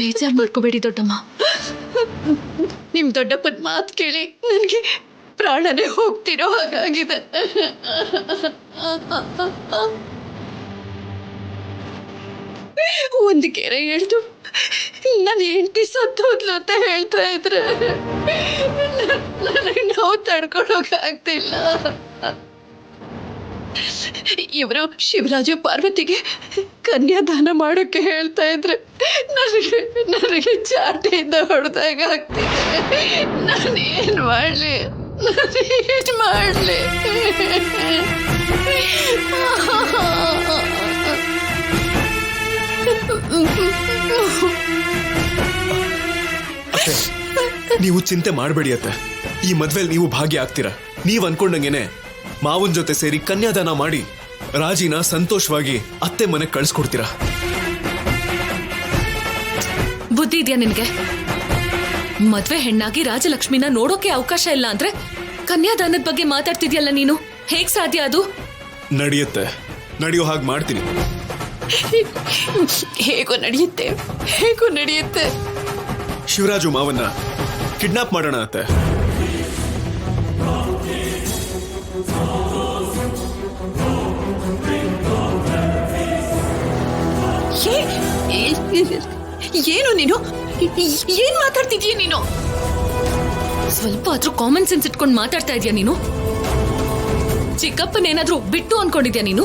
ಬೇಜಾರು ಮಾಡ್ಕೋಬೇಡಿ ದೊಡ್ಡಮ್ಮ. ನಿಮ್ ದೊಡ್ಡಪ್ಪನ ಮಾತು ಕೇಳಿ ನನಗೆ ಪ್ರಾಣನೇ ಹೋಗ್ತಿರೋ ಹಾಗಾಗಿದೆ. ಒಂದು ಕೆರೆ ಹೇಳ್ತು ನನ್ನ ಹೆಂಡತಿ ಸತ್ತೋದ್ಲು ಅಂತ ಹೇಳ್ತಾ ಇದ್ರೆ ನನಗೆ ನೋವು ತಡ್ಕೊಳ್ಳೋಕಾಗ್ತಿಲ್ಲ. ಇವರು ಶಿವರಾಜು ಪಾರ್ವತಿಗೆ ಕನ್ಯಾದಾನ ಮಾಡೋಕ್ಕೆ ಹೇಳ್ತಾ ಇದ್ರೆ ನನಗೆ ಚಾಟಿಯಿಂದ ಹೊಡೆದಾಗ ಆಗ್ತಿದೆ. ನಾನೇನು ಮಾಡಲಿ? ನೀವು ಚಿಂತೆ ಮಾಡಬೇಡಿ ಅತ್ತೆ. ಈ ಮದ್ವೆಲ್ ನೀವು ಭಾಗಿಯಾಗ್ತೀರಾ. ನೀವ್ ಅನ್ಕೊಂಡಂಗೆನೆ ಮಾವನ್ ಜೊತೆ ಸೇರಿ ಕನ್ಯಾದಾನ ಮಾಡಿ ರಾಜಿನ ಸಂತೋಷವಾಗಿ ಅತ್ತೆ ಮನೆಗೆ ಕಳ್ಸ್ಕೊಡ್ತೀರಾ. ಬುದ್ಧಿ ಇದೆಯಾ ನಿನ್ಗೆ? ಮದ್ವೆ ಹೆಣ್ಣಾಗಿ ರಾಜಲಕ್ಷ್ಮಿನ ನೋಡೋಕೆ ಅವಕಾಶ ಇಲ್ಲ ಅಂದ್ರೆ ಕನ್ಯಾದಾನದ ಬಗ್ಗೆ ಮಾತಾಡ್ತಿದ್ಯಲ್ಲ ನೀನು. ಹೇಗ್ ಸಾಧ್ಯ ಅದು? ನಡೆಯುತ್ತೆ, ನಡೆಯೋ ಹಾಗೆ ಮಾಡ್ತೀನಿ. ಹೇಗೋ ನಡೆಯುತ್ತೆ. ಶಿವರಾಜು ಮಾವನ್ನ ಕಿಡ್ನಾಪ್ ಮಾಡೋಣ ಅತ್ತೆ. ಏನು ನೀನು? ಏನ್ ಮಾತಾಡ್ತಿದ್ಯಾ ನೀನು? ಸ್ವಲ್ಪ ಆದ್ರೂ ಕಾಮನ್ ಸೆನ್ಸ್ ಇಟ್ಕೊಂಡು ಮಾತಾಡ್ತಾ ಇದೀಯ ನೀನು? ಚಿಕ್ಕಪ್ಪನೇನಾದ್ರೂ ಬಿಟ್ಟು ಅನ್ಕೊಂಡಿದ್ಯಾ ನೀನು?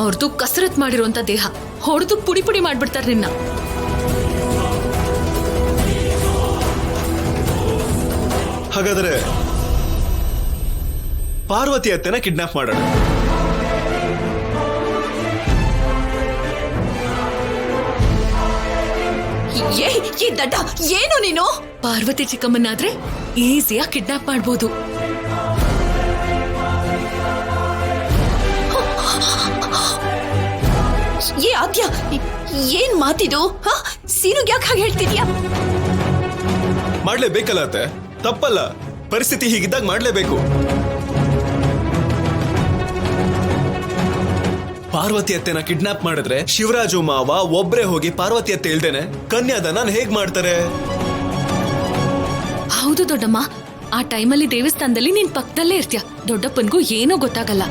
ಅವ್ರದ್ದು ಕಸರತ್ ಮಾಡಿರುವಂತ ದೇಹ ಹೊಡೆದು ಪುಡಿ ಪುಡಿ ಮಾಡ್ಬಿಡ್ತಾರೆ ನಿನ್ನ. ಹಾಗಾದ್ರೆ ಪಾರ್ವತಿ ಅತ್ತೆನ ಕಿಡ್ನಾಪ್ ಮಾಡೋಣ. ಈ ದಡ್ಡ ಏನು ನೀನು? ಪಾರ್ವತಿ ಚಿಕ್ಕಮ್ಮನಾದ್ರೆ ಈಸಿಯಾಗಿ ಕಿಡ್ನಾಪ್ ಮಾಡ್ಬೋದು. ಆದ್ಯ ಏನ್ ಮಾತಿದು? ಸೀನುಗ್ ಯಾಕೆ ಹಾಗೆ ಹೇಳ್ತಿದ್ಯಾ? ಮಾಡ್ಲೇಬೇಕಲ್ಲ ಅತ್ತೆ, ತಪ್ಪಲ್ಲ. ಪರಿಸ್ಥಿತಿ ಹೀಗಿದ್ದಾಗ ಮಾಡ್ಲೇಬೇಕು. ಪಾರ್ವತಿ ಅತ್ತೆನ ಕಿಡ್ನಾಪ್ ಮಾಡಿದ್ರೆ ಶಿವರಾಜು ಮಾವ ಒಬ್ರೇ ಹೋಗಿ ಪಾರ್ವತಿ ಅತ್ತೆ ಇಲ್ದೇನೆ ಕನ್ಯಾದಾನ ಹೇಗ್ ಮಾಡ್ತಾರೆ? ಹೌದು ದೊಡ್ಡಮ್ಮ, ಆ ಟೈಮಲ್ಲಿ ದೇವಸ್ಥಾನದಲ್ಲಿ ನೀನ್ ಪಕ್ಕದಲ್ಲೇ ಇರ್ತೀಯ. ದೊಡ್ಡಪ್ಪನ್ಗೂ ಏನೋ ಗೊತ್ತಾಗಲ್ಲ.